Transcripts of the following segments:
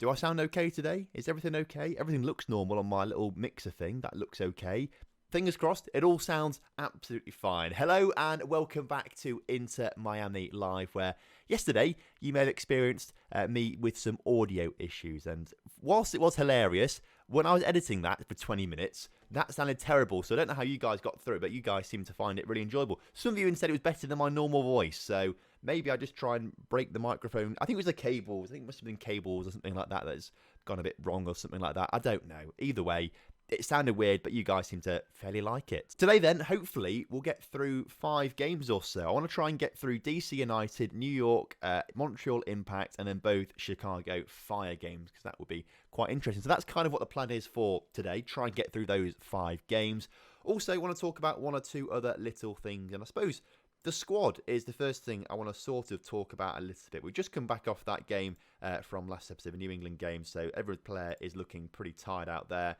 Do I sound okay today? Is everything okay? Everything looks normal on my little mixer thing. That looks okay. Fingers crossed, it all sounds absolutely fine. Hello and welcome back to Inter Miami Live, where yesterday you may have experienced me with some audio issues. And whilst it was hilarious, when I was editing that for 20 minutes, that sounded terrible. So I don't know how you guys got through it, but you guys seem to find it really enjoyable. Some of you even said it was better than my normal voice. So maybe I just try and break the microphone. I think it was the cables. I think it must have been cables or something like that that's gone a bit wrong or something like that. I don't know. Either way, it sounded weird, but you guys seem to fairly like it. Today then, hopefully, we'll get through 5 games or so. I want to try and get through DC United, New York, Montreal Impact, and then both Chicago Fire games, because that would be quite interesting. So that's kind of what the plan is for today. Try and get through those 5 games. Also, I want to talk about 1 or 2 other little things, and I suppose the squad is the first thing I want to sort of talk about a little bit. We've just come back off that game from last episode, the New England game, so every player is looking pretty tired out there.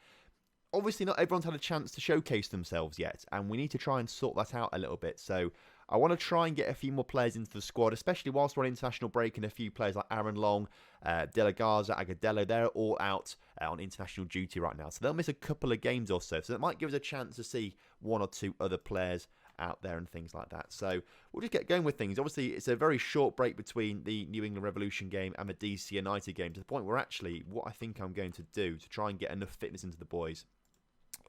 Obviously, not everyone's had a chance to showcase themselves yet, and we need to try and sort that out a little bit. So I want to try and get a few more players into the squad, especially whilst we're on international break, and a few players like Aaron Long, De La Garza, Agudelo, they're all out on international duty right now. So they'll miss a couple of games or so. So that might give us a chance to see 1 or 2 other players out there and things like that. So we'll just get going with things. Obviously, it's a very short break between the New England Revolution game and the DC United game, to the point where actually what I think I'm going to do to try and get enough fitness into the boys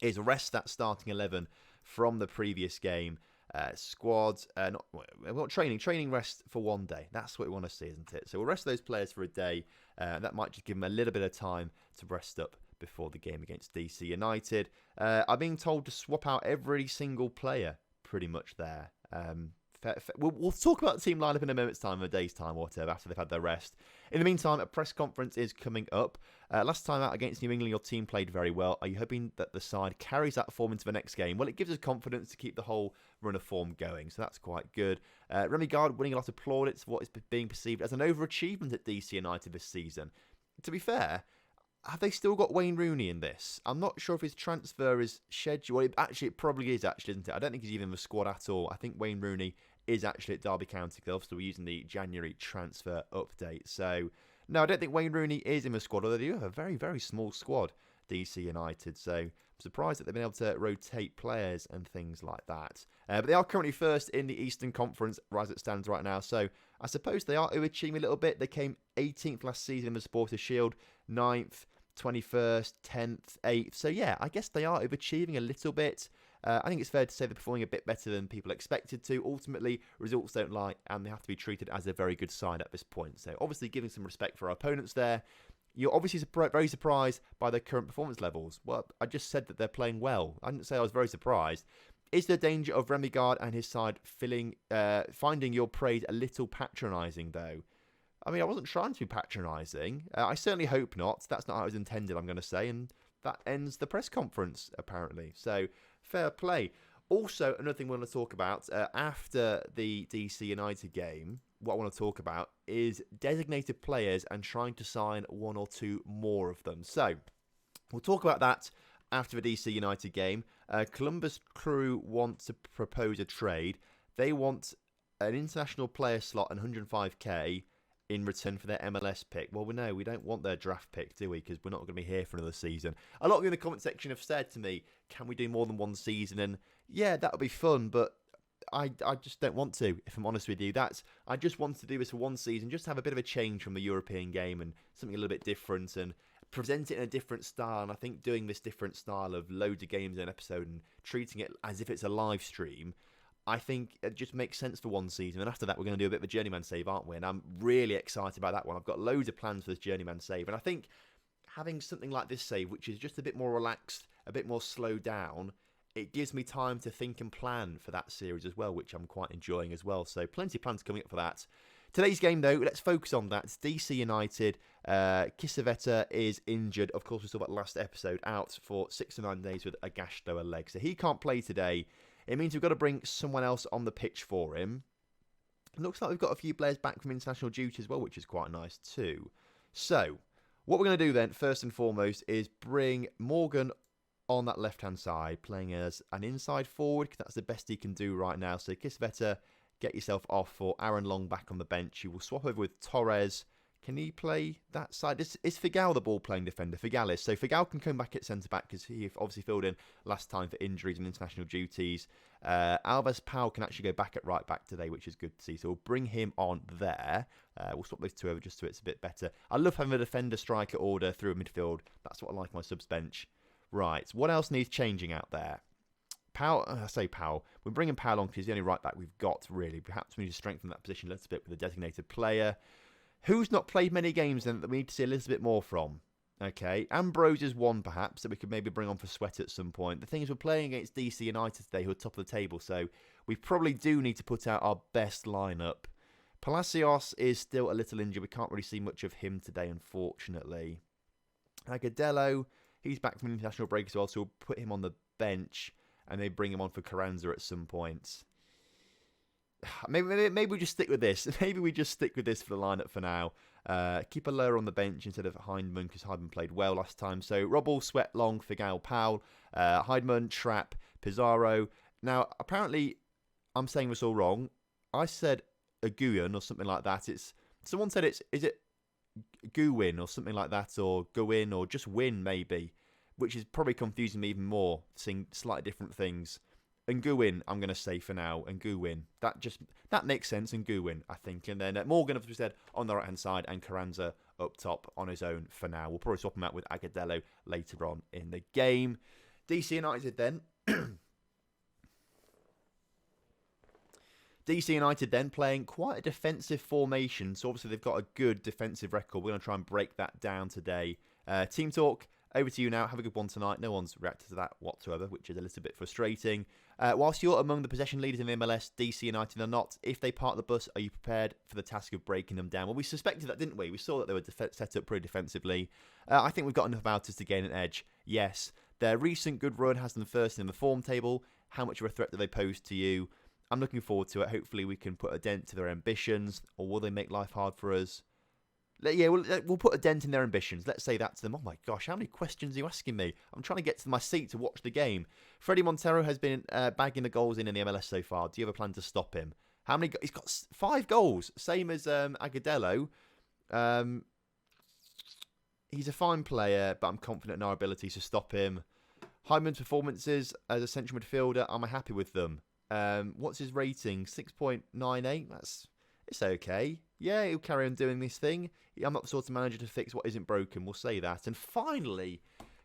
is rest that starting 11 from the previous game. Squads, not training rest for 1 day. That's what we want to see, isn't it? So we'll rest those players for a day. That might just give them a little bit of time to rest up before the game against DC United. I'm being told to swap out every single player pretty much there. We'll talk about the team lineup in a moment's time, a day's time or whatever, after they've had their rest. In the meantime, a press conference is coming up. Last time out against New England, your team played very well. Are you hoping that the side carries that form into the next game? Well, it gives us confidence to keep the whole run of form going, so that's quite good. Remy Gard winning a lot of plaudits for what is being perceived as an overachievement at DC United this season. To be fair, have they still got Wayne Rooney in this? I'm not sure if his transfer is scheduled. It probably is, actually, isn't it? I don't think he's even in the squad at all. I think Wayne Rooney is actually at Derby County Club, so we're using the January transfer update. So, no, I don't think Wayne Rooney is in the squad, although they do have a very, very small squad, DC United. So, I'm surprised that they've been able to rotate players and things like that. But they are currently first in the Eastern Conference, as it stands right now. So, I suppose they are overachieving a little bit. They came 18th last season in the Supporters' Shield, 9th, 21st, 10th, 8th. So, yeah, I guess they are overachieving a little bit. I think it's fair to say they're performing a bit better than people expected to. Ultimately, results don't lie, and they have to be treated as a very good side at this point. So, obviously, giving some respect for our opponents there. You're obviously very surprised by their current performance levels. Well, I just said that they're playing well. I didn't say I was very surprised. Is there danger of Remy Gard and his side finding your praise a little patronising, though? I mean, I wasn't trying to be patronising. I certainly hope not. That's not how it was intended, I'm going to say. And that ends the press conference, apparently. So, fair play. Also, another thing we want to talk about, after the DC United game, what I want to talk about is designated players and trying to sign 1 or 2 more of them. So, we'll talk about that after the DC United game. Columbus Crew want to propose a trade. They want an international player slot and 105k in return for their MLS pick. Well, we don't want their draft pick, do we? Because we're not going to be here for another season. A lot of you in the comment section have said to me, can we do more than 1 season? And yeah, that would be fun, but I just don't want to, if I'm honest with you. I just want to do this for 1 season, just have a bit of a change from the European game and something a little bit different and present it in a different style. And I think doing this different style of loads of games in an episode and treating it as if it's a live stream, I think it just makes sense for 1 season. And after that, we're going to do a bit of a journeyman save, aren't we? And I'm really excited about that one. I've got loads of plans for this journeyman save. And I think having something like this save, which is just a bit more relaxed, a bit more slowed down, it gives me time to think and plan for that series as well, which I'm quite enjoying as well. So plenty of plans coming up for that. Today's game, though, let's focus on that. It's DC United. Kisaveta is injured. Of course, we saw that last episode, out for 6 to 9 days with a gashed lower leg. So he can't play today. It means we've got to bring someone else on the pitch for him. It looks like we've got a few players back from international duty as well, which is quite nice too. So, what we're going to do then, first and foremost, is bring Morgan on that left-hand side, playing as an inside forward, because that's the best he can do right now. So, Kisaveta, get yourself off for Aaron Long back on the bench. You will swap over with Torres, Can he play that side? Is Figal the ball-playing defender? Figal is. So Figal can come back at centre-back because he obviously filled in last time for injuries and international duties. Alves Powell can actually go back at right-back today, which is good to see. So we'll bring him on there. We'll swap those two over just so it's a bit better. I love having a defender-striker order through a midfield. That's what I like my subs bench. Right, what else needs changing out there? Powell, I say Powell. We're bringing Powell on because he's the only right-back we've got, really. Perhaps we need to strengthen that position a little bit with a designated player. Who's not played many games then that we need to see a little bit more from? Okay, Ambrose is one perhaps that we could maybe bring on for Sweat at some point. The thing is we're playing against DC United today who are top of the table, so we probably do need to put out our best lineup. Palacios is still a little injured. We can't really see much of him today, unfortunately. Agudelo, he's back from an international break as well, so we'll put him on the bench and they bring him on for Carranza at some point. Maybe we just stick with this. Maybe we just stick with this for the lineup for now. Keep a lower on the bench instead of Heidemann because Heidemann played well last time. So Robble, Sweat, Long, Figal, Powell, Heidemann, Trapp, Pizarro. Now, apparently, I'm saying this all wrong. I said Aguyen or something like that. Someone said is it Guwin or something like that, or Guwin or just Win maybe, which is probably confusing me even more, seeing slightly different things. Nguyen, I'm going to say for now, Nguyen. That makes sense, Nguyen, I think. And then Morgan, as we said, on the right-hand side, and Carranza up top on his own for now. We'll probably swap him out with Agudelo later on in the game. DC United then. DC United then playing quite a defensive formation. So obviously they've got a good defensive record. We're going to try and break that down today. Team talk. Over to you now. Have a good one tonight. No one's reacted to that whatsoever, which is a little bit frustrating. Whilst you're among the possession leaders in the MLS, DC United are not. If they park the bus, are you prepared for the task of breaking them down? Well, we suspected that, didn't we? We saw that they were set up pretty defensively. I think we've got enough about us to gain an edge. Yes. Their recent good run has them first in the form table. How much of a threat do they pose to you? I'm looking forward to it. Hopefully we can put a dent to their ambitions. Or will they make life hard for us? Yeah, we'll put a dent in their ambitions. Let's say that to them. Oh my gosh, how many questions are you asking me? I'm trying to get to my seat to watch the game. Freddie Montero has been bagging the goals in the MLS so far. Do you have a plan to stop him? How many? He's got 5 goals, same as Agudelo. He's a fine player, but I'm confident in our ability to stop him. Hyman's performances as a central midfielder, I'm happy with them. What's his rating? 6.98. It's okay. Yeah, he'll carry on doing this thing. I'm not the sort of manager to fix what isn't broken. We'll say that. And finally,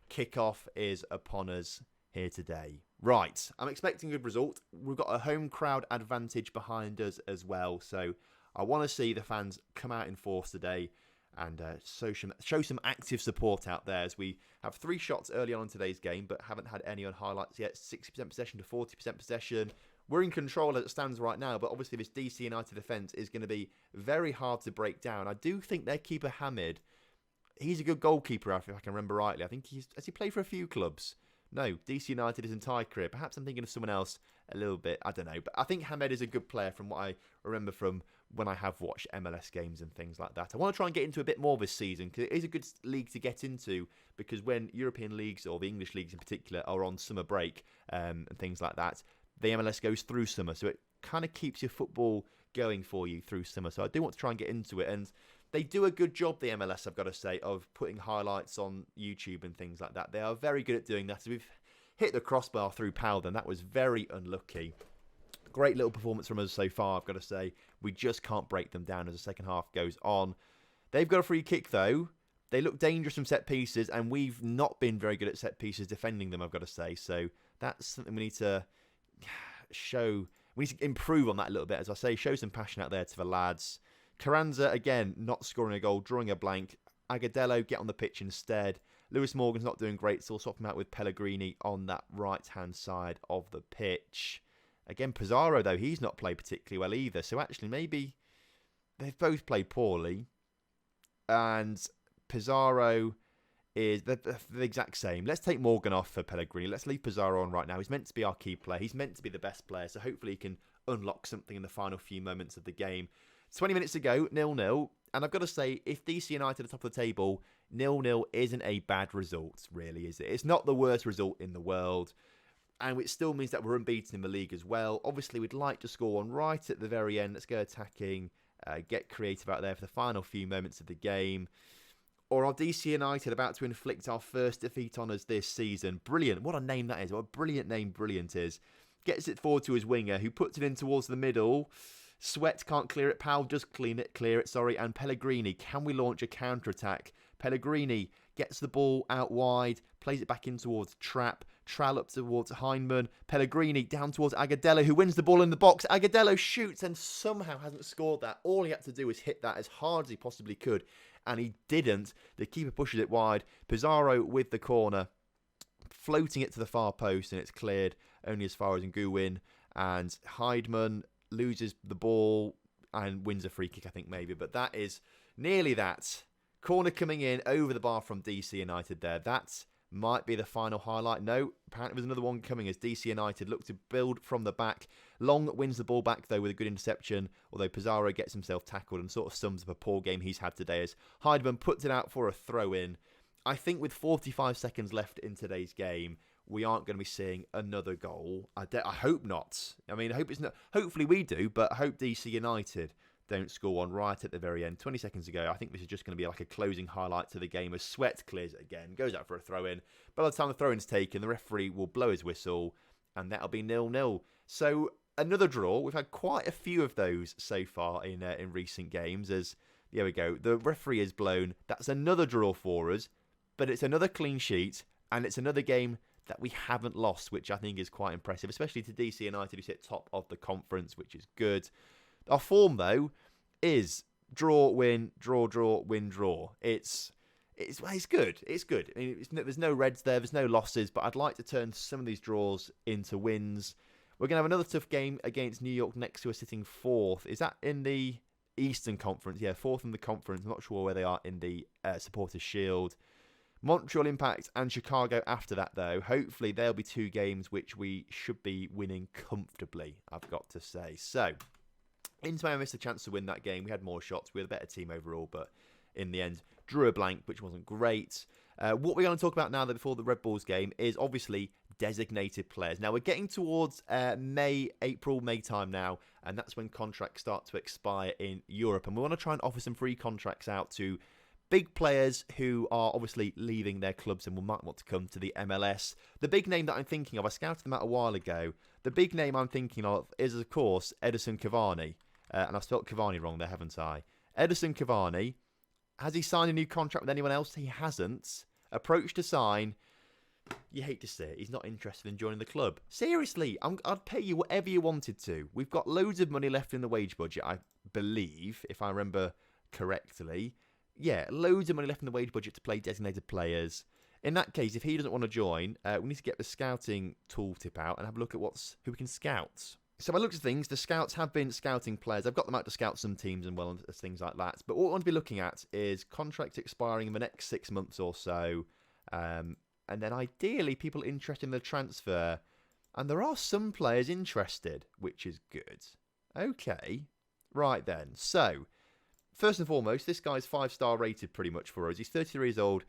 kickoff is upon us here today. Right, I'm expecting a good result. We've got a home crowd advantage behind us as well. So I want to see the fans come out in force today and show some active support out there, as we have 3 shots early on in today's game, but haven't had any on highlights yet. 60% possession to 40% possession. We're in control as it stands right now, but obviously this DC United defence is going to be very hard to break down. I do think their keeper, Hamid, he's a good goalkeeper, if I can remember rightly. I think has he played for a few clubs? No, DC United his entire career. Perhaps I'm thinking of someone else a little bit. I don't know. But I think Hamid is a good player from what I remember from when I have watched MLS games and things like that. I want to try and get into a bit more this season because it is a good league to get into, because when European leagues, or the English leagues in particular, are on summer break and things like that, the MLS goes through summer, so it kind of keeps your football going for you through summer. So I do want to try and get into it, and they do a good job, the MLS, I've got to say, of putting highlights on YouTube and things like that. They are very good at doing that. So we've hit the crossbar through Powell, and that was very unlucky. Great little performance from us so far, I've got to say. We just can't break them down as the second half goes on. They've got a free kick, though. They look dangerous from set pieces, and we've not been very good at set pieces defending them, I've got to say. So that's something we need to improve on that a little bit. As I say, show some passion out there to the lads. Carranza, again, not scoring a goal, drawing a blank. Agudelo, get on the pitch instead. Lewis Morgan's not doing great, so we'll swap him out with Pellegrini on that right-hand side of the pitch. Again, Pizarro, though, he's not played particularly well either. So actually, maybe they've both played poorly. And Pizarro is the exact same. Let's take Morgan off for Pellegrini. Let's leave Pizarro on right now. He's meant to be our key player. He's meant to be the best player, so hopefully he can unlock something in the final few moments of the game. 20 minutes to go, 0-0. And I've got to say, if DC United are top of the table, 0-0 isn't a bad result, really, is it? It's not the worst result in the world. And it still means that we're unbeaten in the league as well. Obviously, we'd like to score one right at the very end. Let's go attacking. get creative out there for the final few moments of the game. Or are DC United about to inflict our first defeat on us this season? Brilliant. What a name that is. What a brilliant name Brilliant is. Gets it forward to his winger, who puts it in towards the middle. Sweat can't clear it. Powell does clear it, and Pellegrini, can we launch a counter-attack? Pellegrini gets the ball out wide, plays it back in towards Trapp. Trall up towards Heinemann. Pellegrini down towards Agudelo, who wins the ball in the box. Agudelo shoots and somehow hasn't scored that. All he had to do was hit that as hard as he possibly could, and he didn't. The keeper pushes it wide. Pizarro with the corner, floating it to the far post, and it's cleared only as far as Nguyen. And Heinemann loses the ball and wins a free kick, I think, maybe. But that is nearly that. Corner coming in over the bar from DC United there. That might be the final highlight. No, apparently there's another one coming as DC United look to build from the back. Long wins the ball back, though, with a good interception, although Pizarro gets himself tackled and sort of sums up a poor game he's had today as Heidemann puts it out for a throw-in. I think with 45 seconds left in today's game, we aren't going to be seeing another goal. I hope not. I mean, I hope it's not. Hopefully we do, but I hope DC United don't score one right at the very end. 20 seconds ago, I think this is just going to be like a closing highlight to the game as Sweat clears it again, goes out for a throw-in. By the time the throw-in's taken, the referee will blow his whistle, and that'll be 0-0. So another draw. We've had quite a few of those so far in recent games. As there we go, the referee is blown. That's another draw for us, but it's another clean sheet, and it's another game that we haven't lost, which I think is quite impressive, especially to DC United, who sit top of the conference, which is good. Our form, though, is draw, win, draw, draw, win, draw. It's good. It's good. I mean, there's no reds there. There's no losses. But I'd like to turn some of these draws into wins. We're going to have another tough game against New York next to us, sitting fourth. Is that in the Eastern Conference? Yeah, fourth in the conference. I'm not sure where they are in the Supporters' Shield. Montreal Impact and Chicago after that, though. Hopefully, there'll be two games which we should be winning comfortably, I've got to say. So, Inter Miami missed a chance to win that game. We had more shots. We were the better team overall, but in the end, drew a blank, which wasn't great. What we're going to talk about now, though, before the Red Bulls game, is obviously designated players. Now, we're getting towards April, May time now, and that's when contracts start to expire in Europe. And we want to try and offer some free contracts out to big players who are obviously leaving their clubs and might want to come to the MLS. The big name that I'm thinking of, I scouted them out a while ago. The big name I'm thinking of is, of course, Edison Cavani. And I've spelt Cavani wrong there, haven't I? Edison Cavani. Has he signed a new contract with anyone else? He hasn't. Approached to sign. You hate to see it. He's not interested in joining the club. Seriously, I'd pay you whatever you wanted to. We've got loads of money left in the wage budget, I believe, if I remember correctly. Yeah, loads of money left in the wage budget to play designated players. In that case, if he doesn't want to join, we need to get the scouting tooltip out and have a look at who we can scout. So I looked at things. The scouts have been scouting players. I've got them out to scout some teams and things like that. But what we want to be looking at is contracts expiring in the next 6 months or so. And then ideally people interested in the transfer. And there are some players interested, which is good. Okay, right then. So, first and foremost, this guy's 5-star rated pretty much for us. He's 33 years old.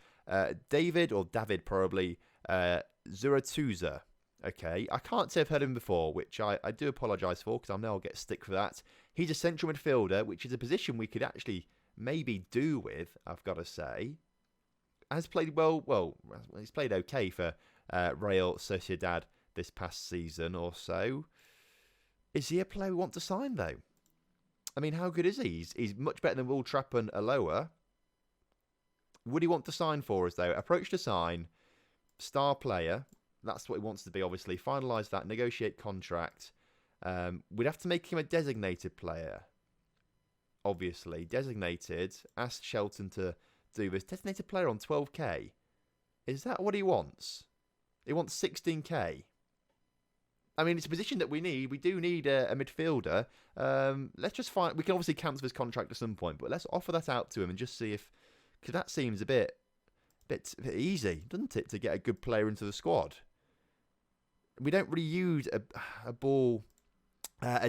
David probably, Zuratuza. Okay, I can't say I've heard of him before, which I do apologise for, because I know I'll get stick for that. He's a central midfielder, which is a position we could actually maybe do with, I've got to say. Has played well, he's played okay for Real Sociedad this past season or so. Is he a player we want to sign, though? I mean, how good is he? He's much better than Will Trapp and Aloha. Would he want to sign for us, though? Approach to sign. Star player. That's what he wants to be, obviously. Finalise that. Negotiate contract. We'd have to make him a designated player. Obviously. Designated. Ask Shelton to do this. Designated player on 12k. Is that what he wants? He wants 16k. I mean, it's a position that we need. We do need a midfielder. Let's just find... We can obviously cancel his contract at some point, but let's offer that out to him and just see if... Because that seems a bit easy, doesn't it, to get a good player into the squad? We don't really use a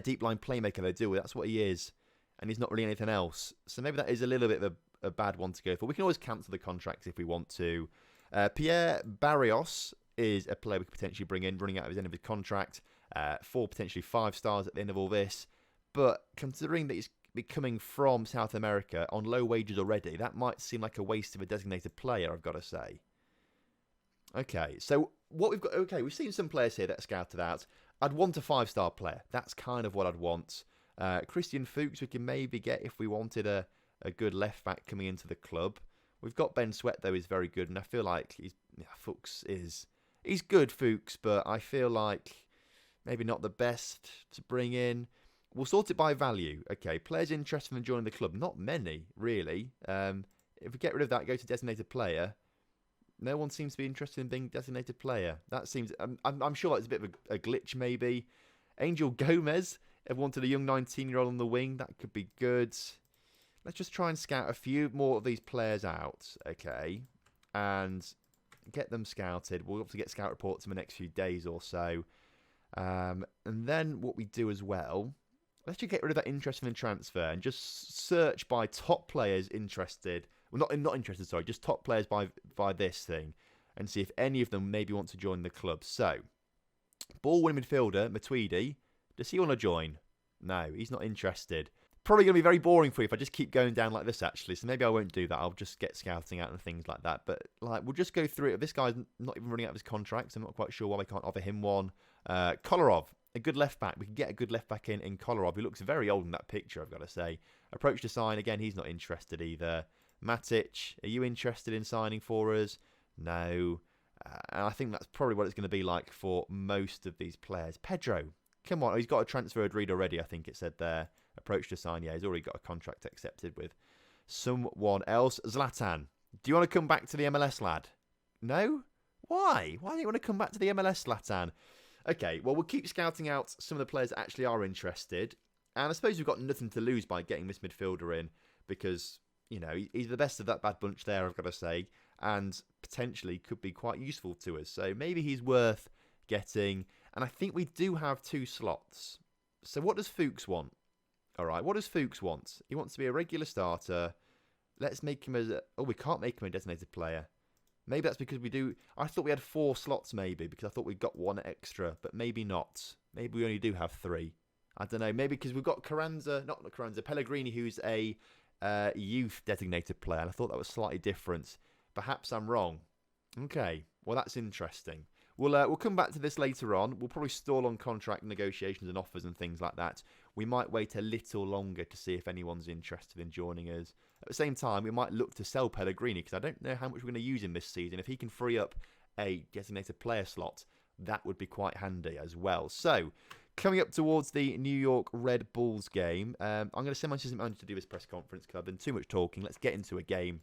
deep line playmaker, though, do we? That's what he is. And he's not really anything else. So maybe that is a little bit of a bad one to go for. We can always cancel the contracts if we want to. Pierre Barrios is a player we could potentially bring in, running out of his end of his contract. 4, potentially 5 stars at the end of all this. But considering that be coming from South America on low wages already, that might seem like a waste of a designated player, I've got to say. Okay, so what we've got... Okay, we've seen some players here that are scouted out. I'd want a 5-star player. That's kind of what I'd want. Christian Fuchs we can maybe get if we wanted a good left-back coming into the club. We've got Ben Sweat, though, is very good, and I feel like Fuchs is... He's good, Fuchs, but I feel like maybe not the best to bring in. We'll sort it by value. Okay, players interested in joining the club. Not many, really. If we get rid of that, go to designated player. No one seems to be interested in being designated player. That seems... I'm sure it's a bit of a glitch, maybe. Angel Gomez, if wanted a young 19-year-old on the wing, that could be good. Let's just try and scout a few more of these players out, okay? And get them scouted. We'll obviously get scout reports in the next few days or so. And then what we do as well... Let's just get rid of that interest in the transfer and just search by top players interested. Well, not interested, sorry. Just top players by this thing. And see if any of them maybe want to join the club. So, ball-winning midfielder, Matuidi. Does he want to join? No, he's not interested. Probably going to be very boring for you if I just keep going down like this, actually. So maybe I won't do that. I'll just get scouting out and things like that. But we'll just go through it. This guy's not even running out of his contract, so I'm not quite sure why we can't offer him one. Kolarov. A good left back. We can get a good left back in Kolarov, who looks very old in that picture, I've got to say. Approach to sign. Again, he's not interested either. Matic, are you interested in signing for us? No. And I think that's probably what it's going to be like for most of these players. Pedro, come on. He's got a transfer agreed already, I think it said there. Approach to sign. Yeah, he's already got a contract accepted with someone else. Zlatan, do you want to come back to the MLS, lad? No? Why? Why do you want to come back to the MLS, Zlatan? Okay, well, we'll keep scouting out some of the players that actually are interested. And I suppose we've got nothing to lose by getting this midfielder in because, you know, he's the best of that bad bunch there, I've got to say, and potentially could be quite useful to us. So maybe he's worth getting. And I think we do have 2 slots. So what does Fuchs want? All right, what does Fuchs want? He wants to be a regular starter. Let's make him as... Oh, we can't make him a designated player. Maybe that's because we do... I thought we had 4 slots, maybe, because I thought we got 1 extra, but maybe not. Maybe we only do have 3. I don't know. Maybe because we've got Pellegrini, who's a youth designated player, and I thought that was slightly different. Perhaps I'm wrong. Okay, well, that's interesting. We'll come back to this later on. We'll probably stall on contract negotiations and offers and things like that. We might wait a little longer to see if anyone's interested in joining us. At the same time, we might look to sell Pellegrini because I don't know how much we're going to use him this season. If he can free up a designated player slot, that would be quite handy as well. So, coming up towards the New York Red Bulls game, I'm going to send my assistant manager to do this press conference because I've done too much talking. Let's get into a game.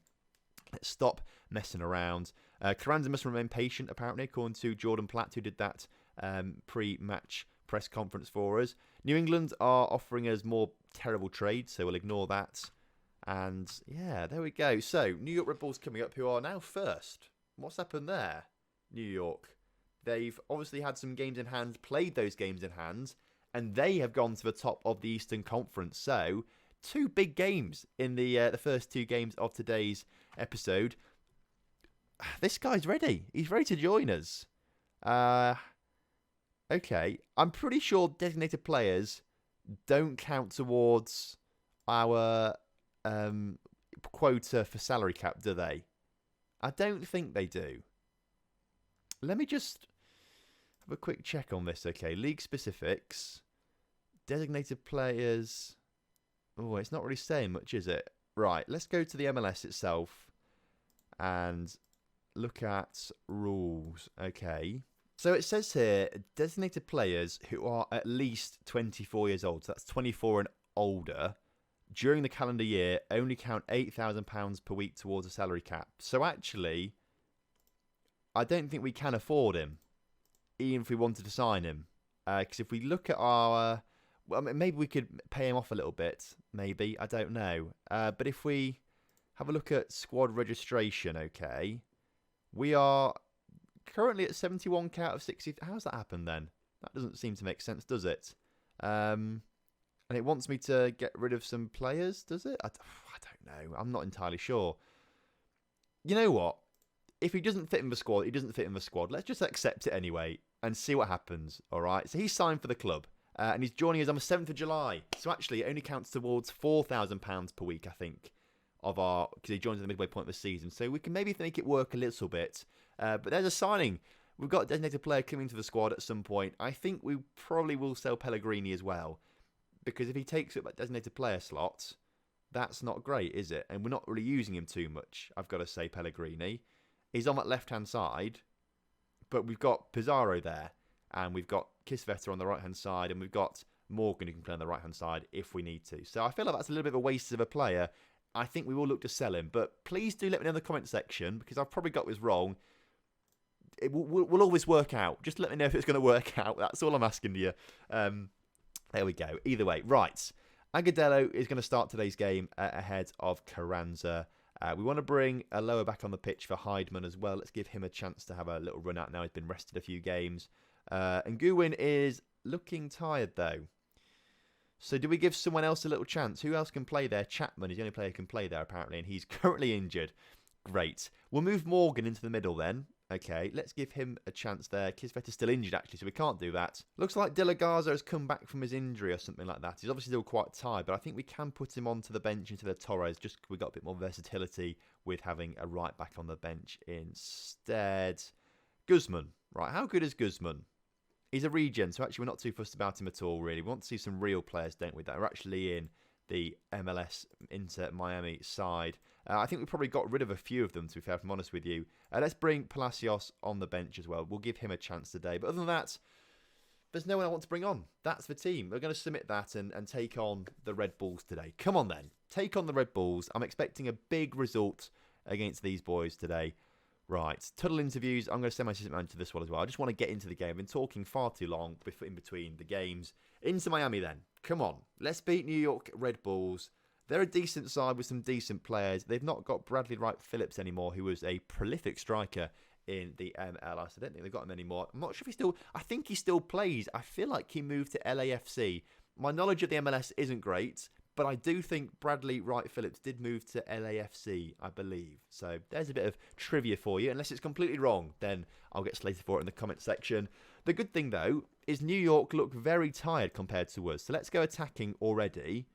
Let's stop messing around. Carranza must remain patient, apparently, according to Jordan Platt, who did that pre-match press conference for us. New England are offering us more terrible trades, so we'll ignore that. And, yeah, there we go. So, New York Red Bulls coming up, who are now first. What's happened there, New York? They've obviously had some games in hand, played those games in hand, and they have gone to the top of the Eastern Conference. So, 2 big games in the first 2 games of today's episode. This guy's ready. He's ready to join us. Okay. I'm pretty sure designated players don't count towards our quota for salary cap, do they? I don't think they do. Let me just have a quick check on this, okay? League specifics. Designated players. Oh, it's not really saying much, is it? Right, let's go to the MLS itself and look at rules. Okay. So it says here, designated players who are at least 24 years old, so that's 24 and older, during the calendar year only count £8,000 per week towards a salary cap. So actually, I don't think we can afford him, even if we wanted to sign him. Because if we look at our... Well, maybe we could pay him off a little bit. Maybe. I don't know. But if we have a look at squad registration, okay, we are currently at 71k out of 60. How's that happened then? That doesn't seem to make sense, does it? And it wants me to get rid of some players, does it? I don't know. I'm not entirely sure. You know what? If he doesn't fit in the squad, he doesn't fit in the squad. Let's just accept it anyway and see what happens, all right? So he's signed for the club. And he's joining us on the 7th of July. So actually, it only counts towards £4,000 per week, I think, because he joins at the midway point of the season. So we can maybe make it work a little bit. But there's a signing. We've got a designated player coming to the squad at some point. I think we probably will sell Pellegrini as well. Because if he takes up that designated player slot, that's not great, is it? And we're not really using him too much, I've got to say, Pellegrini. He's on that left-hand side, but we've got Pizarro there, and we've got Kisveta on the right-hand side, and we've got Morgan who can play on the right-hand side if we need to. So I feel like that's a little bit of a waste of a player. I think we will look to sell him, but please do let me know in the comment section, because I've probably got this wrong. It will always work out. Just let me know if it's going to work out. That's all I'm asking you. There we go. Either way. Right. Agudelo is going to start today's game ahead of Carranza. We want to bring a lower back on the pitch for Heidman as well. Let's give him a chance to have a little run out now. He's been rested a few games. And Nguyen is looking tired, though. So do we give someone else a little chance? Who else can play there? Chapman is the only player who can play there, apparently, and he's currently injured. Great. We'll move Morgan into the middle then. Okay, let's give him a chance there. Kisveta's still injured, actually, so we can't do that. Looks like De La Garza has come back from his injury or something like that. He's obviously still quite tired, but I think we can put him onto the bench instead of Torres. Just we got a bit more versatility with having a right back on the bench instead. Guzman. Right, how good is Guzman? He's a regen, so actually we're not too fussed about him at all, really. We want to see some real players, don't we, that are actually in the MLS Inter Miami side. I think we probably got rid of a few of them, to be fair, if I'm honest with you. Let's bring Palacios on the bench as well. We'll give him a chance today. But other than that, there's no one I want to bring on. That's the team. We're going to submit that and take on the Red Bulls today. Come on then. Take on the Red Bulls. I'm expecting a big result against these boys today. Right. Tunnel interviews. I'm going to send my assistant manager to this one as well. I just want to get into the game. I've been talking far too long in between the games. Into Miami then. Come on. Let's beat New York Red Bulls. They're a decent side with some decent players. They've not got Bradley Wright Phillips anymore, who was a prolific striker in the MLS. I don't think they've got him anymore. I'm not sure if he still... I think he still plays. I feel like he moved to LAFC. My knowledge of the MLS isn't great, but I do think Bradley Wright Phillips did move to LAFC, I believe. So there's a bit of trivia for you. Unless it's completely wrong, then I'll get slated for it in the comment section. The good thing, though, is New York look very tired compared to us. So let's go attacking already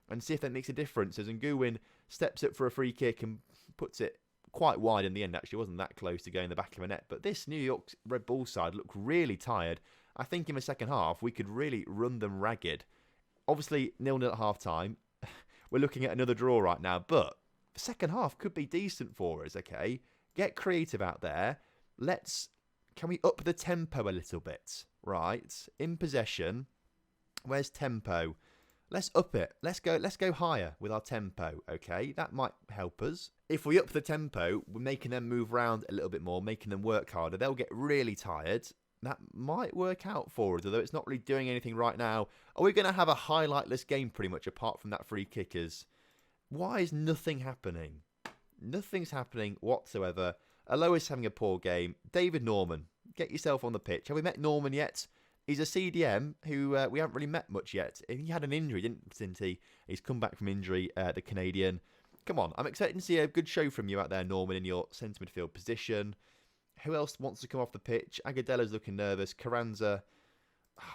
and see if that makes a difference. As Nguyen steps up for a free kick and puts it quite wide in the end, actually. It wasn't that close to going in the back of a net. But this New York Red Bull side looked really tired. I think in the second half, we could really run them ragged. Obviously, 0-0 at half-time. We're looking at another draw right now. But the second half could be decent for us, okay? Get creative out there. Can we up the tempo a little bit? Right. In possession. Where's tempo? Let's up it. Let's go higher with our tempo, okay? That might help us. If we up the tempo, we're making them move around a little bit more, making them work harder. They'll get really tired. That might work out for us, although it's not really doing anything right now. Are we going to have a highlightless game pretty much apart from that free kickers? Why is nothing happening? Nothing's happening whatsoever. Alois having a poor game. David Norman, get yourself on the pitch. Have we met Norman yet? He's a CDM who we haven't really met much yet. He had an injury, didn't he? He's come back from injury, the Canadian. Come on, I'm expecting to see a good show from you out there, Norman, in your centre midfield position. Who else wants to come off the pitch? Agudelo's looking nervous. Carranza.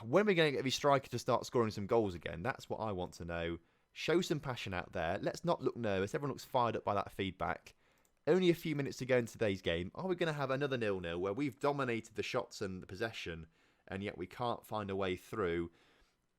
When are we going to get these strikers to start scoring some goals again? That's what I want to know. Show some passion out there. Let's not look nervous. Everyone looks fired up by that feedback. Only a few minutes to go in today's game. Are we going to have another 0-0 where we've dominated the shots and the possession, and yet we can't find a way through?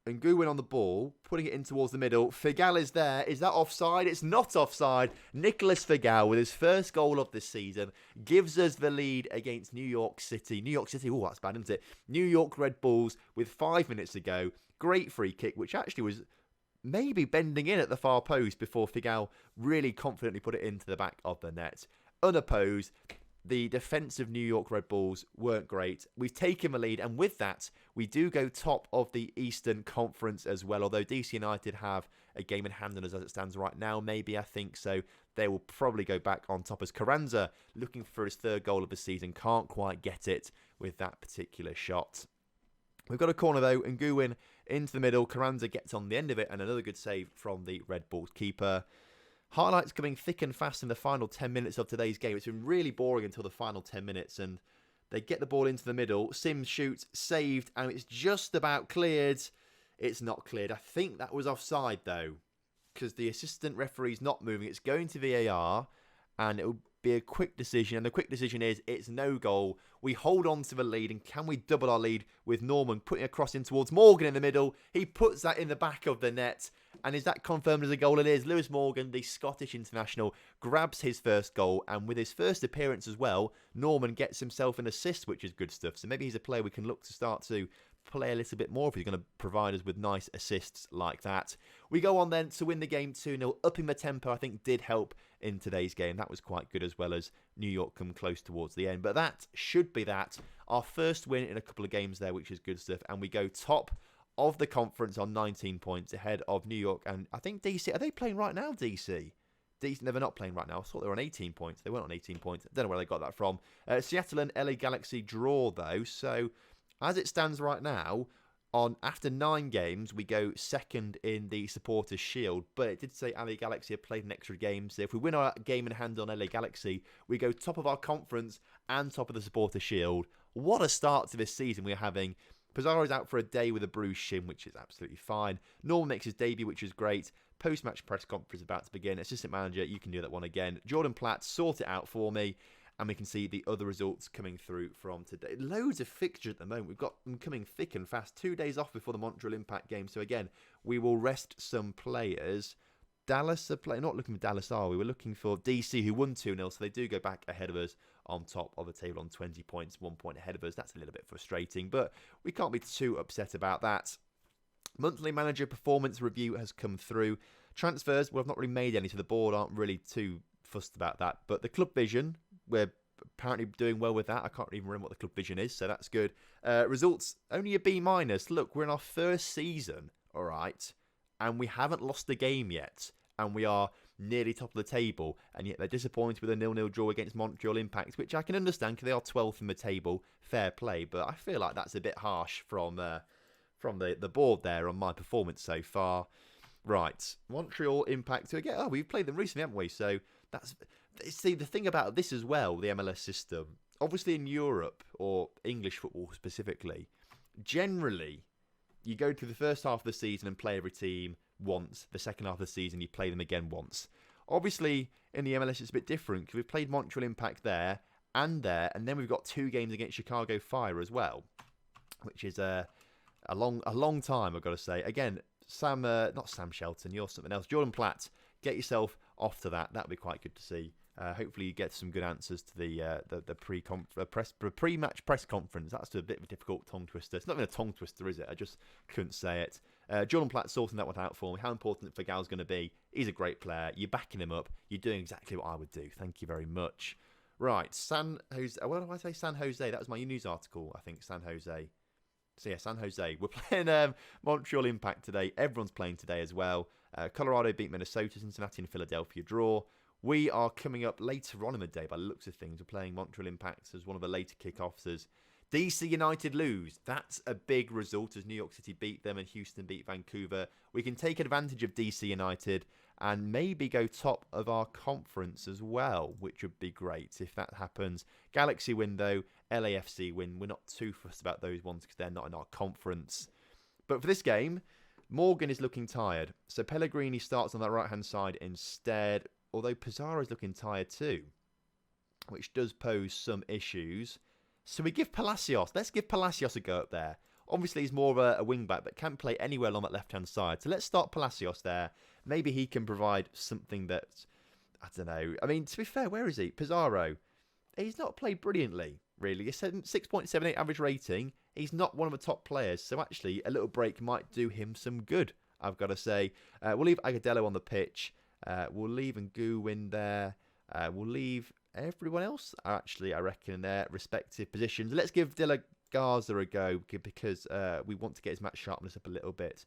And Nguyen on the ball, putting it in towards the middle. Figal is there. Is that offside? It's not offside. Nicholas Figal, with his first goal of this season, gives us the lead against New York City. New York City, oh, that's bad, isn't it? New York Red Bulls with 5 minutes to go. Great free kick, which actually was maybe bending in at the far post before Figal really confidently put it into the back of the net. Unopposed. The defensive New York Red Bulls weren't great. We've taken the lead, and with that, we do go top of the Eastern Conference as well. Although DC United have a game in hand on us as it stands right now, maybe, I think so. They will probably go back on top as Carranza, looking for his third goal of the season, can't quite get it with that particular shot. We've got a corner though, and Nguyen into the middle. Carranza gets on the end of it, and another good save from the Red Bulls keeper. Highlights coming thick and fast in the final 10 minutes of today's game. It's been really boring until the final 10 minutes, and they get the ball into the middle. Sims shoots, saved, and it's just about cleared. It's not cleared. I think that was offside, though, because the assistant referee's not moving. It's going to VAR, and it'll be a quick decision. And the quick decision is it's no goal. We hold on to the lead, and can we double our lead with Norman putting a cross in towards Morgan in the middle? He puts that in the back of the net. And is that confirmed as a goal? It is. Lewis Morgan, the Scottish international, grabs his first goal. And with his first appearance as well, Norman gets himself an assist, which is good stuff. So maybe he's a player we can look to start to play a little bit more if he's going to provide us with nice assists like that. We go on then to win the game 2-0. Upping the tempo, I think, did help in today's game. That was quite good, as well as New York come close towards the end. But that should be that. Our first win in a couple of games there, which is good stuff. And we go top of the conference on 19 points ahead of New York. And I think DC, are they playing right now, DC? DC, no, they're not playing right now. I thought they were on 18 points. They weren't on 18 points. I don't know where they got that from. Seattle and LA Galaxy draw, though. So as it stands right now, after 9 games, we go second in the Supporters' Shield. But it did say LA Galaxy have played an extra game. So if we win our game in hand on LA Galaxy, we go top of our conference and top of the Supporters' Shield. What a start to this season we're having. Pizarro's out for a day with a bruised shin, which is absolutely fine. Norman makes his debut, which is great. Post-match press conference about to begin. Assistant manager, you can do that one again. Jordan Platt, sort it out for me. And we can see the other results coming through from today. Loads of fixtures at the moment. We've got them coming thick and fast. 2 days off before the Montreal Impact game. So again, we will rest some players. Dallas are playing. Not looking for Dallas, are we? We're looking for DC, who won 2-0. So they do go back ahead of us on top of the table on 20 points, 1 point ahead of us. That's a little bit frustrating, but we can't be too upset about that. Monthly manager performance review has come through. Transfers, well, I've not really made any, so the board aren't really too fussed about that. But the club vision, we're apparently doing well with that. I can't even remember what the club vision is, so that's good. Results, only a B-. Look, we're in our first season, all right, and we haven't lost a game yet, and we are nearly top of the table, and yet they're disappointed with a 0-0 draw against Montreal Impact, which I can understand because they are 12th in the table. Fair play, but I feel like that's a bit harsh from the board there on my performance so far. Right, Montreal Impact again. Oh, we've played them recently, haven't we? So that's, see, the thing about this as well, the MLS system. Obviously, in Europe or English football specifically, generally you go through the first half of the season and play every team once. The second half of the season, you play them again once. Obviously, in the MLS, it's a bit different because we've played Montreal Impact there, and then we've got 2 games against Chicago Fire as well, which is a long time, I've got to say. Again, not Sam Shelton, you're something else. Jordan Platt, get yourself off to that. That would be quite good to see. Hopefully you get some good answers to the pre-match press conference. That's a bit of a difficult tongue twister. It's not even a tongue twister, is it? I just couldn't say it. Jordan Platt sorting that one out for me. How important Figal's going to be. He's a great player. You're backing him up. You're doing exactly what I would do. Thank you very much. Right, San Jose. What did I say? San Jose. That was my news article, I think. San Jose. So yeah, San Jose. We're playing Montreal Impact today. Everyone's playing today as well. Colorado beat Minnesota. Cincinnati and Philadelphia draw. We are coming up later on in the day by the looks of things. We're playing Montreal Impact as one of the later kickoffs as DC United lose. That's a big result as New York City beat them and Houston beat Vancouver. We can take advantage of DC United and maybe go top of our conference as well, which would be great if that happens. Galaxy win though, LAFC win. We're not too fussed about those ones because they're not in our conference. But for this game, Morgan is looking tired. So Pellegrini starts on that right-hand side instead. Although Pizarro's looking tired too, which does pose some issues. So we give Palacios. Let's give Palacios a go up there. Obviously, he's more of a wing-back, but can play anywhere along that left-hand side. So let's start Palacios there. Maybe he can provide something that, I don't know. I mean, to be fair, where is he? Pizarro. He's not played brilliantly, really. A 6.78 average rating. He's not one of the top players. So actually, a little break might do him some good, I've got to say. We'll leave Agudelo on the pitch. We'll leave Ngu in there. We'll leave everyone else, actually, I reckon, in their respective positions. Let's give De La Garza a go because we want to get his match sharpness up a little bit.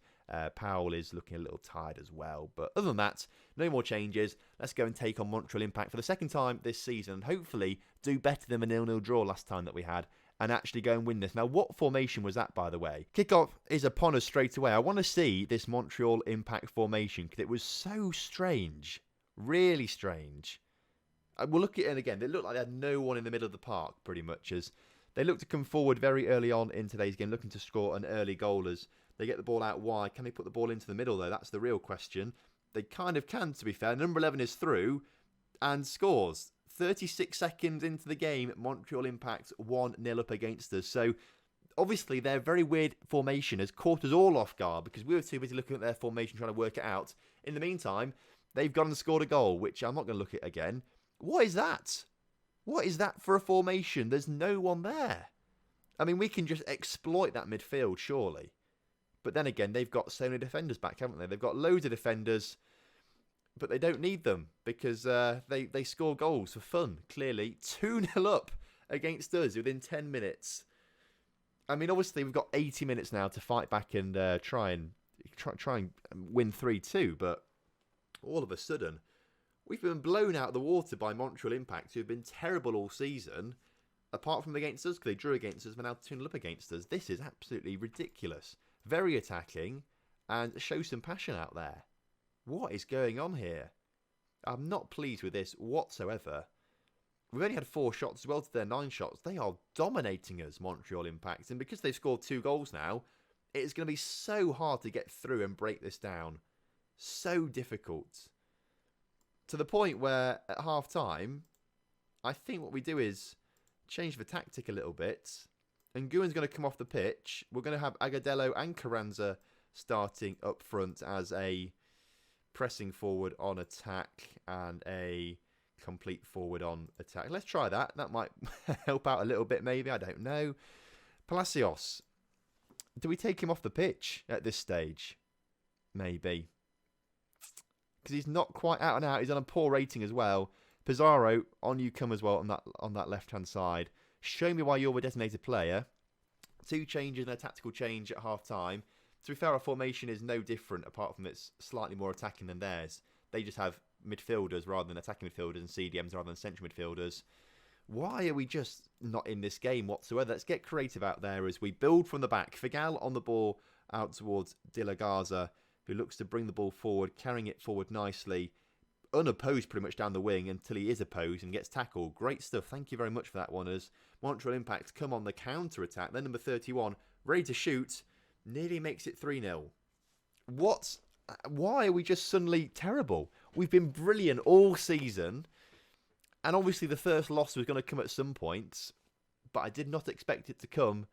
Powell is looking a little tired as well. But other than that, no more changes. Let's go and take on Montreal Impact for the second time this season and hopefully do better than a 0-0 draw last time that we had and actually go and win this. Now, what formation was that, by the way? Kickoff is upon us straight away. I want to see this Montreal Impact formation because it was so strange. Really strange. We'll look at it again. They looked like they had no one in the middle of the park, pretty much, as they looked to come forward very early on in today's game, looking to score an early goal as They get the ball out wide. Can they put the ball into the middle, though? That's the real question. They kind of can, to be fair. Number 11 is through and scores. 36 seconds into the game, Montreal Impact 1-0 up against us. So, obviously, their very weird formation has caught us all off guard because we were too busy looking at their formation trying to work it out. In the meantime, they've gone and scored a goal, which I'm not going to look at again. What is that? What is that for a formation? There's no one there. I mean, we can just exploit that midfield, surely. But then again, they've got so many defenders back, haven't they? They've got loads of defenders, but they don't need them because they score goals for fun, clearly. 2-0 up against us within 10 minutes. I mean, obviously, we've got 80 minutes now to fight back and try and win 3-2, but all of a sudden, we've been blown out of the water by Montreal Impact, who have been terrible all season, apart from against us, because they drew against us, but now 2-0 up against us. This is absolutely ridiculous. Very attacking, and show some passion out there. What is going on here? I'm not pleased with this whatsoever. We've only had 4 shots as well to their 9 shots. They are dominating us, Montreal Impact, and because they've scored 2 goals now, it's going to be so hard to get through and break this down. So difficult. To the point where, at half-time, I think what we do is change the tactic a little bit. And Nguyen's going to come off the pitch. We're going to have Agudelo and Carranza starting up front as a pressing forward on attack and a complete forward on attack. Let's try that. That might help out a little bit, maybe. I don't know. Palacios. Do we take him off the pitch at this stage? Maybe. Because he's not quite out and out. He's on a poor rating as well. Pizarro, on you come as well on that left-hand side. Show me why you're a designated player. 2 changes and a tactical change at half-time. To be fair, our formation is no different, apart from it's slightly more attacking than theirs. They just have midfielders rather than attacking midfielders and CDMs rather than central midfielders. Why are we just not in this game whatsoever? Let's get creative out there as we build from the back. Figal on the ball out towards De La Garza, who looks to bring the ball forward, carrying it forward nicely. Unopposed pretty much down the wing until he is opposed and gets tackled. Great stuff. Thank you very much for that one as Montreal Impact come on the counter-attack. Then number 31, ready to shoot, nearly makes it 3-0. What? Why are we just suddenly terrible? We've been brilliant all season. And obviously the first loss was going to come at some point. But I did not expect it to come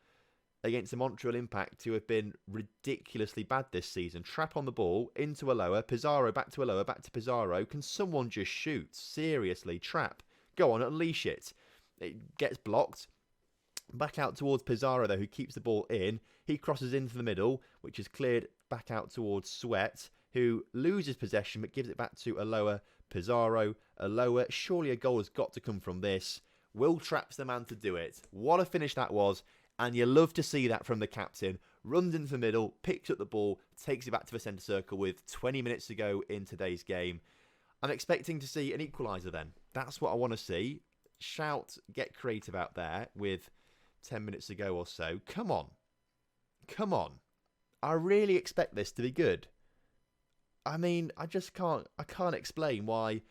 against the Montreal Impact, who have been ridiculously bad this season. Trap on the ball, into a lower, Pizarro back to a lower, back to Pizarro. Can someone just shoot? Seriously, Trap. Go on, unleash it. It gets blocked. Back out towards Pizarro, though, who keeps the ball in. He crosses into the middle, which is cleared back out towards Sweat, who loses possession but gives it back to a lower Pizarro. A lower. Surely a goal has got to come from this. Will Trapp's the man to do it. What a finish that was. And you love to see that from the captain. Runs into the middle, picks up the ball, takes it back to the centre circle with 20 minutes to go in today's game. I'm expecting to see an equaliser then. That's what I want to see. Shout, get creative out there with 10 minutes to go or so. Come on. Come on. I really expect this to be good. I mean, I can't explain why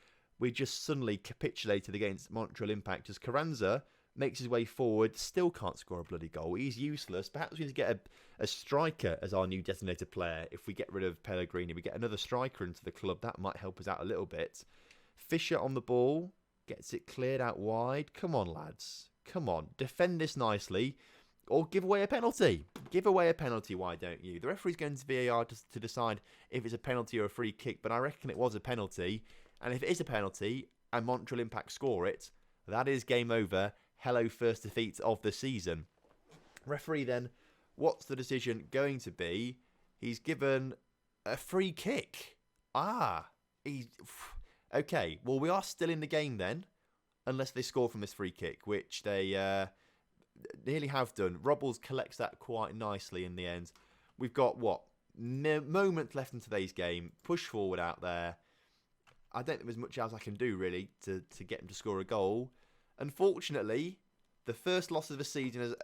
we just suddenly capitulated against Montreal Impact as Carranza makes his way forward, still can't score a bloody goal. He's useless. Perhaps we need to get a striker as our new designated player. If we get rid of Pellegrini, we get another striker into the club. That might help us out a little bit. Fisher on the ball. Gets it cleared out wide. Come on, lads. Come on. Defend this nicely. Or give away a penalty. Give away a penalty, why don't you? The referee's going to VAR to decide if it's a penalty or a free kick, but I reckon it was a penalty. And if it is a penalty and Montreal Impact score it, that is game over. Hello, first defeat of the season. Referee then, what's the decision going to be? He's given a free kick. Okay, well, we are still in the game then, unless they score from this free kick, which they nearly have done. Robles collects that quite nicely in the end. We've got, moment left in today's game. Push forward out there. I don't think there's much else I can do, really, to get him to score a goal. Unfortunately, the first loss of the season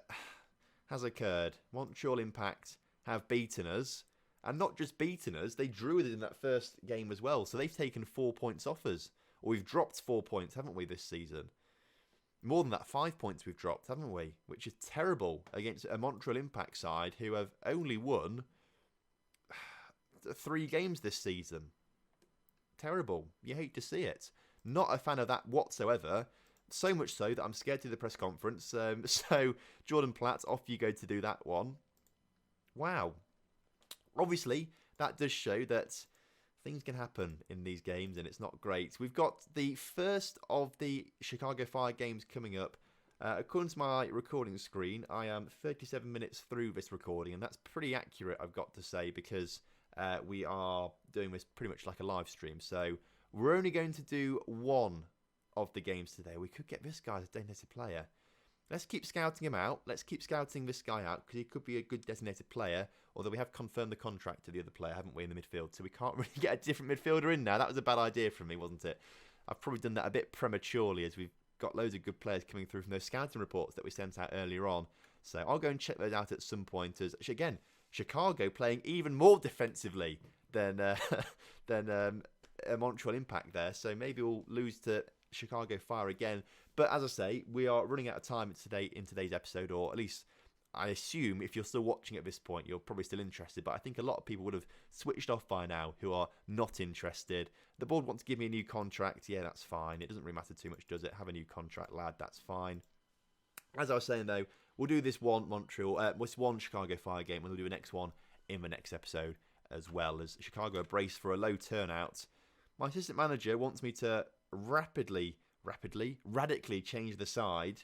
has occurred. Montreal Impact have beaten us. And not just beaten us, they drew us in that first game as well. So they've taken 4 points off us. Or we've dropped 4 points, haven't we, this season? More than that, 5 points we've dropped, haven't we? Which is terrible against a Montreal Impact side who have only won 3 games this season. Terrible. You hate to see it. Not a fan of that whatsoever. So much so that I'm scared to do the press conference. So, Jordan Platt, off you go to do that one. Wow. Obviously, that does show that things can happen in these games, and it's not great. We've got the first of the Chicago Fire games coming up. According to my recording screen, I am 37 minutes through this recording, and that's pretty accurate, I've got to say, because we are doing this pretty much like a live stream. So we're only going to do one of the games today. We could get this guy as a designated player. Let's keep scouting him out. Let's keep scouting this guy out because he could be a good designated player, although we have confirmed the contract to the other player, haven't we, in the midfield, so we can't really get a different midfielder in now. That was a bad idea from me, wasn't it? I've probably done that a bit prematurely as we've got loads of good players coming through from those scouting reports that we sent out earlier on. So I'll go and check those out at some point. As again, Chicago playing even more defensively than Montreal Impact there. So maybe we'll lose to Chicago Fire again. But as I say, we are running out of time today in today's episode, or at least I assume if you're still watching at this point, you're probably still interested. But I think a lot of people would have switched off by now who are not interested. The board wants to give me a new contract. Yeah, that's fine. It doesn't really matter too much, does it? Have a new contract, lad. That's fine. As I was saying, though, we'll do this one Chicago Fire game. We'll do the next one in the next episode as well, as Chicago brace for a low turnout. My assistant manager wants me to radically change the side.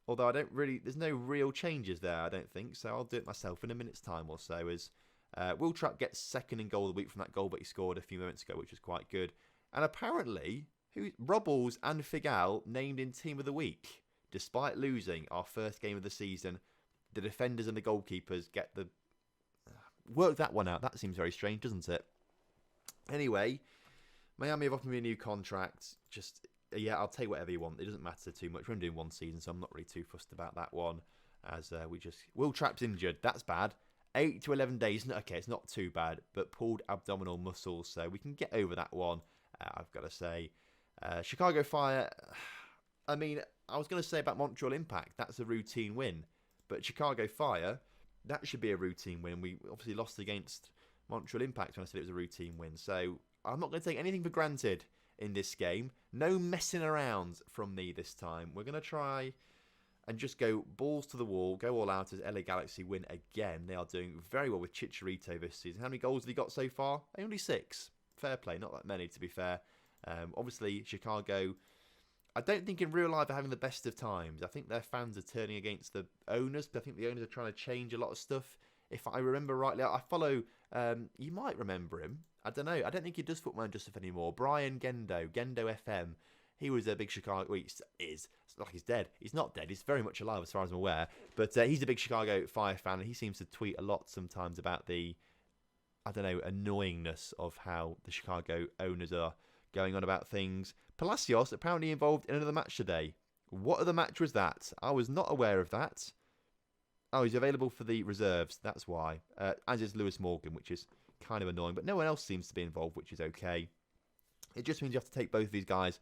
Although there's no real changes there, I don't think. So I'll do it myself in a minute's time or so. As Will Trapp gets second in goal of the week from that goal that he scored a few moments ago, which was quite good. And apparently, Robbles and Figal named in team of the week. Despite losing our first game of the season, the defenders and the goalkeepers get the... Work that one out. That seems very strange, doesn't it? Anyway, Miami have offered me a new contract. Yeah, I'll take whatever you want. It doesn't matter too much. We're only doing one season, so I'm not really too fussed about that one. As Will Trapp's injured. That's bad. 8 to 11 days. Okay, it's not too bad, but pulled abdominal muscles, so we can get over that one, I've got to say. Chicago Fire, I mean, I was going to say about Montreal Impact, that's a routine win. But Chicago Fire, that should be a routine win. We obviously lost against Montreal Impact when I said it was a routine win. So I'm not going to take anything for granted in this game. No messing around from me this time. We're going to try and just go balls to the wall, go all out as LA Galaxy win again. They are doing very well with Chicharito this season. How many goals have he got so far? Only 6. Fair play, not that many to be fair. Obviously, Chicago, I don't think in real life are having the best of times. I think their fans are turning against the owners, but I think the owners are trying to change a lot of stuff. If I remember rightly, I follow, you might remember him. I don't know. I don't think he does Football Manager stuff anymore. Brian Gendo FM. He was a big Chicago... Well, it's like he's dead. He's not dead. He's very much alive as far as I'm aware. But he's a big Chicago Fire fan, and he seems to tweet a lot sometimes about the, I don't know, annoyingness of how the Chicago owners are going on about things. Palacios apparently involved in another match today. What other match was that? I was not aware of that. Oh, he's available for the reserves. That's why. As is Lewis Morgan, which is kind of annoying. But no one else seems to be involved, which is okay. It just means you have to take both of these guys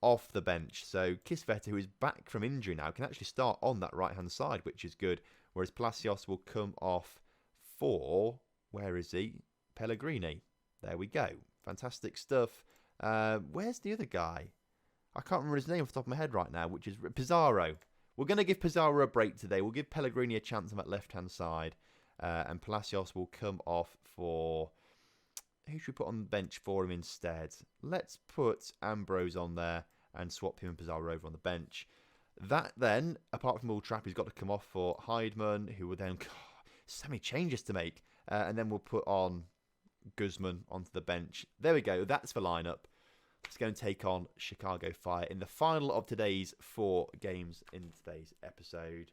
off the bench. So Kisveta, who is back from injury now, can actually start on that right-hand side, which is good. Whereas Palacios will come off for... Where is he? Pellegrini. There we go. Fantastic stuff. Where's the other guy? I can't remember his name off the top of my head right now, which is Pizarro. We're going to give Pizarro a break today. We'll give Pellegrini a chance on that left-hand side. And Palacios will come off for... Who should we put on the bench for him instead? Let's put Ambrose on there and swap him and Pizarro over on the bench. That then, apart from Will Trapp, he's got to come off for Heidman, who will then... so many changes to make. And then we'll put on Guzman onto the bench. There we go. That's the lineup. Let's go and take on Chicago Fire in the final of today's 4 games in today's episode.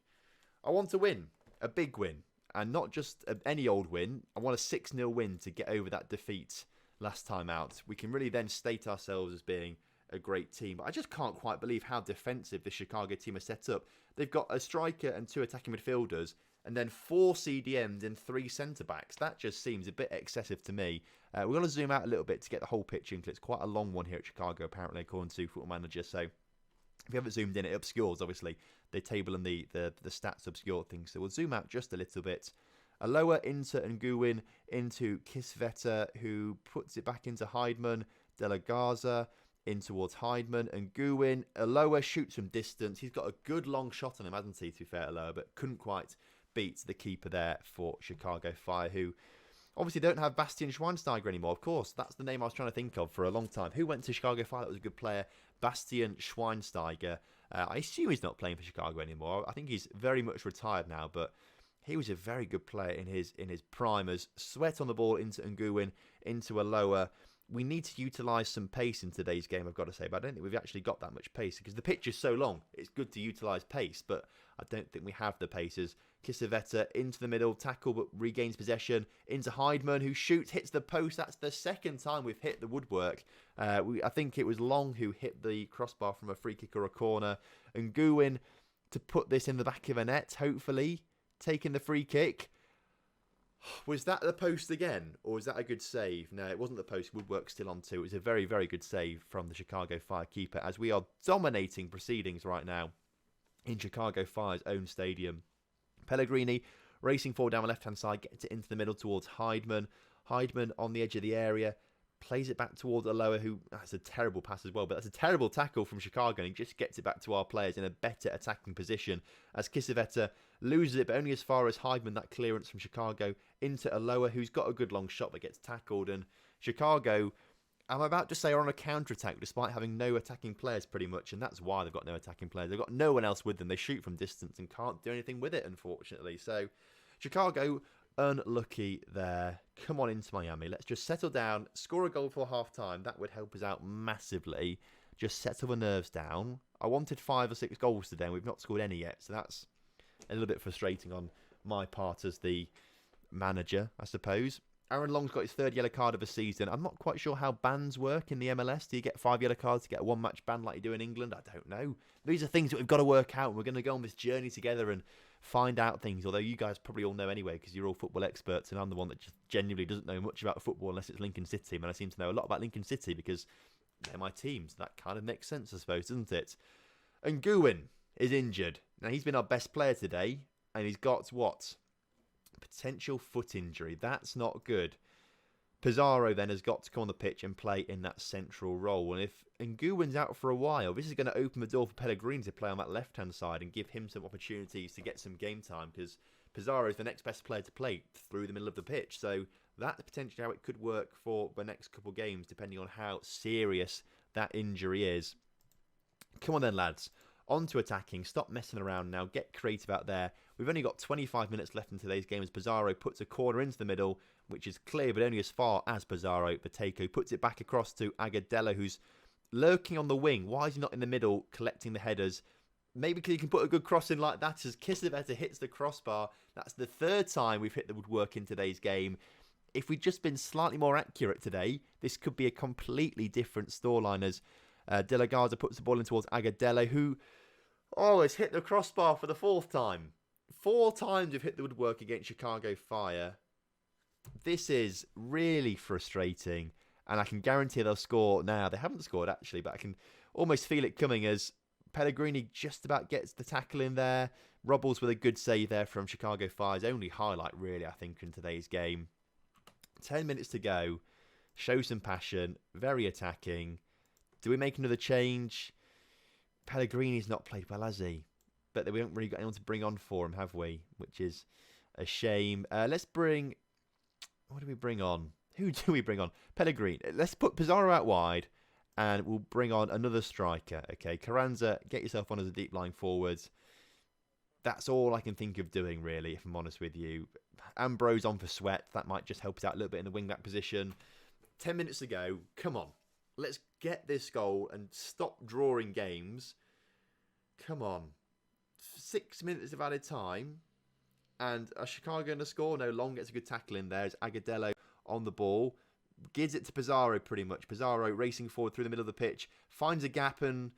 I want to win. A big win. And not just any old win. I want a 6-0 win to get over that defeat last time out. We can really then state ourselves as being a great team. But I just can't quite believe how defensive the Chicago team are set up. They've got a striker and 2 attacking midfielders, and then 4 CDMs and 3 centre-backs. That just seems a bit excessive to me. We're going to zoom out a little bit to get the whole picture in, because it's quite a long one here at Chicago, apparently, according to Football Manager. So if you haven't zoomed in, it obscures, obviously. The table and the stats obscure things. So we'll zoom out just a little bit. Aloha into Nguyen, into Kisveta, who puts it back into Heidman. De La Garza in towards Heidman. And Nguyen, Aloha shoots from distance. He's got a good long shot on him, hasn't he, to be fair, Aloha, but couldn't quite beat the keeper there for Chicago Fire, who obviously don't have Bastian Schweinsteiger anymore. Of course, that's the name I was trying to think of for a long time. Who went to Chicago Fire that was a good player? Bastian Schweinsteiger. I assume he's not playing for Chicago anymore. I think he's very much retired now, but he was a very good player in his prime. As Sweat on the ball into Nguyen, into Aloha. We need to utilise some pace in today's game, I've got to say, but I don't think we've actually got that much pace because the pitch is so long. It's good to utilise pace, but I don't think we have the paces. Kisaveta into the middle, tackle but regains possession, into Heidman, who shoots, hits the post. That's the second time we've hit the woodwork. I think it was Long who hit the crossbar from a free kick or a corner. And Nguyen to put this in the back of a net, hopefully, taking the free kick. Was that the post again, or was that a good save? No, it wasn't the post. Woodwork's still on two. It was a very, very good save from the Chicago Fire keeper as we are dominating proceedings right now in Chicago Fire's own stadium. Pellegrini racing forward down the left-hand side, gets it into the middle towards Heidman. Heidman on the edge of the area, plays it back towards Aloha, who, that's a terrible pass as well, but that's a terrible tackle from Chicago, and he just gets it back to our players in a better attacking position as Kisaveta loses it, but only as far as Heidman, that clearance from Chicago into Aloha, who's got a good long shot but gets tackled. And Chicago, I'm about to say, are on a counter-attack despite having no attacking players pretty much, and that's why they've got no attacking players. They've got no one else with them. They shoot from distance and can't do anything with it, unfortunately. So Chicago, unlucky there. Come on into Miami. Let's just settle down, score a goal for half-time. That would help us out massively. Just settle the nerves down. I wanted 5 or 6 goals today, and we've not scored any yet, so that's a little bit frustrating on my part as the manager, I suppose. Aaron Long's got his 3rd yellow card of the season. I'm not quite sure how bans work in the MLS. Do you get 5 yellow cards to get a 1-match ban like you do in England? I don't know. These are things that we've got to work out, and we're going to go on this journey together and find out things, although you guys probably all know anyway because you're all football experts, and I'm the one that just genuinely doesn't know much about football unless it's Lincoln City, and I seem to know a lot about Lincoln City because they're my team, so that kind of makes sense, I suppose, doesn't it? And Nguyen is injured. Now, he's been our best player today, and he's got, what? Potential foot injury. That's not good. Pizarro then has got to come on the pitch and play in that central role. And if Nguyen's out for a while, this is going to open the door for Pellegrini to play on that left-hand side and give him some opportunities to get some game time because Pizarro is the next best player to play through the middle of the pitch. So that's potentially how it could work for the next couple of games, depending on how serious that injury is. Come on then, lads. On to attacking. Stop messing around now. Get creative out there. We've only got 25 minutes left in today's game as Pizarro puts a corner into the middle, which is clear, but only as far as Pizarro. Viteco puts it back across to Agudelo, who's lurking on the wing. Why is he not in the middle collecting the headers? Maybe because he can put a good cross in like that as Kisaveta hits the crossbar. That's the 3rd time we've hit the woodwork in today's game. If we'd just been slightly more accurate today, this could be a completely different storyline as De La Garza puts the ball in towards Agudelo, who has hit the crossbar for the 4th time. 4 times we've hit the woodwork against Chicago Fire. This is really frustrating, and I can guarantee they'll score now. They haven't scored, actually, but I can almost feel it coming as Pellegrini just about gets the tackle in there. Robles with a good save there from Chicago Fire's only highlight, really, I think, in today's game. 10 minutes to go. Show some passion. Very attacking. Do we make another change? Pellegrini's not played well, has he? But we haven't really got anyone to bring on for him, have we? Which is a shame. Let's bring... What do we bring on? Who do we bring on? Pellegrini. Let's put Pizarro out wide, and we'll bring on another striker. Okay, Carranza, get yourself on as a deep line forward. That's all I can think of doing, really, if I'm honest with you. Ambrose on for Sweat. That might just help us out a little bit in the wing-back position. 10 minutes to go. Come on. Let's get this goal and stop drawing games. Come on. 6 minutes of added time. And are Chicago going to score? No, Long gets a good tackle in there. It's Agudelo on the ball. Gives it to Pizarro pretty much. Pizarro racing forward through the middle of the pitch. Finds a gap and...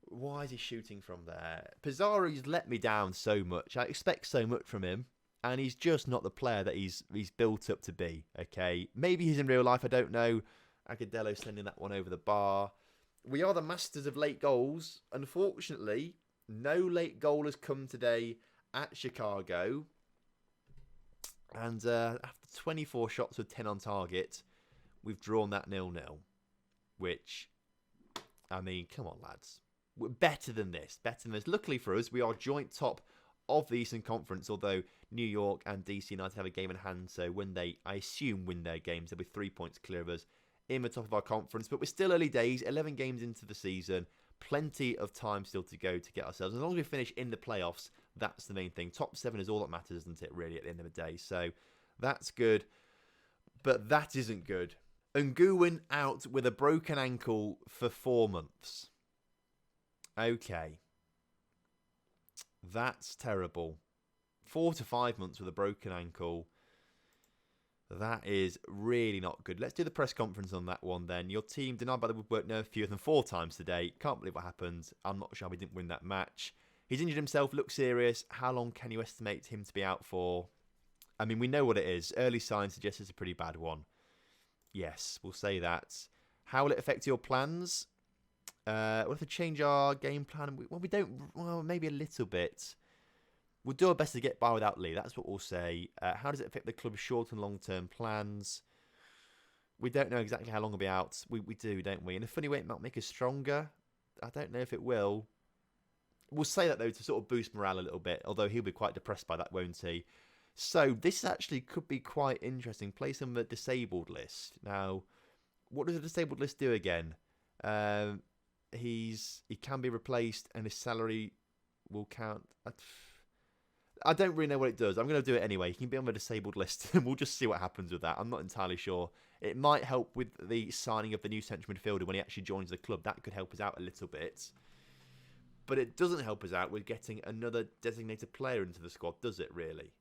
Why is he shooting from there? Pizarro's let me down so much. I expect so much from him. And he's just not the player that he's built up to be. Okay, maybe he's in real life. I don't know. Agudelo sending that one over the bar. We are the masters of late goals. Unfortunately, no late goal has come today at Chicago. And after 24 shots with 10 on target, we've drawn that 0-0. Which, I mean, come on, lads. We're better than this. Better than this. Luckily for us, we are joint top of the Eastern Conference, although New York and DC United have a game in hand. So when they, I assume, win their games, they'll be 3 points clear of us in the top of our conference. But we're still early days, 11 games into the season. Plenty of time still to go to get ourselves. As long as we finish in the playoffs, that's the main thing. Top 7 is all that matters, isn't it, really, at the end of the day? So that's good. But that isn't good. Nguyen out with a broken ankle for 4 months. Okay. That's terrible. 4 to 5 months with a broken ankle. That is really not good. Let's do the press conference on that one then. Your team denied by the woodwork no fewer than 4 times today. Can't believe what happened. I'm not sure we didn't win that match. He's injured himself, looks serious. How long can you estimate him to be out for? I mean, we know what it is. Early signs suggest it's a pretty bad one. Yes, we'll say that. How will it affect your plans? We'll have to change our game plan. Well, we don't. Well, maybe a little bit. We'll do our best to get by without Lee. That's what we'll say. How does it affect the club's short and long-term plans? We don't know exactly how long we'll be out. We do, don't we? In a funny way, it might make us stronger. I don't know if it will. We'll say that, though, to sort of boost morale a little bit, although he'll be quite depressed by that, won't he? So this actually could be quite interesting. Place him on the disabled list. Now, what does the disabled list do again? He can be replaced and his salary will count. I don't really know what it does. I'm going to do it anyway. He can be on the disabled list and we'll just see what happens with that. I'm not entirely sure. It might help with the signing of the new central midfielder when he actually joins the club. That could help us out a little bit. But it doesn't help us out with getting another designated player into the squad, does it really?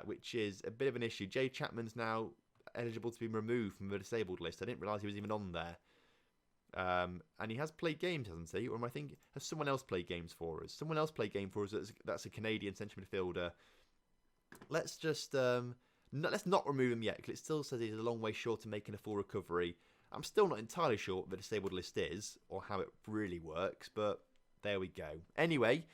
Which is a bit of an issue. Jay Chapman's now eligible to be removed from the disabled list. I didn't realise he was even on there. And he has played games, hasn't he? Or I think, has someone else played games for us? Someone else played game for us that's a Canadian central midfielder. Let's just let's not remove him yet, because it still says he's a long way short of making a full recovery. I'm still not entirely sure what the disabled list is, or how it really works, but there we go. Anyway,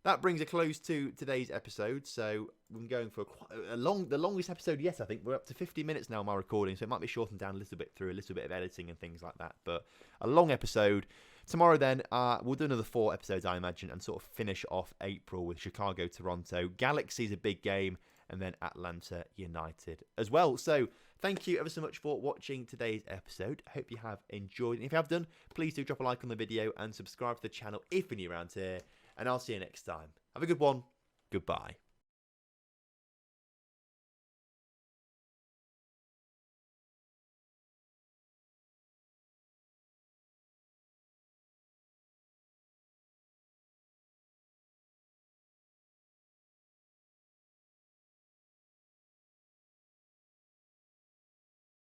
that brings a close to today's episode. So we're going for quite the longest episode yet, I think. We're up to 50 minutes now, my recording, so it might be shortened down a little bit through a little bit of editing and things like that. But a long episode. Tomorrow then, we'll do another 4 episodes, I imagine, and sort of finish off April with Chicago, Toronto. Galaxy's a big game, and then Atlanta United as well. So thank you ever so much for watching today's episode. I hope you have enjoyed. And if you have done, please do drop a like on the video and subscribe to the channel if you're new around here. And I'll see you next time. Have a good one. Goodbye.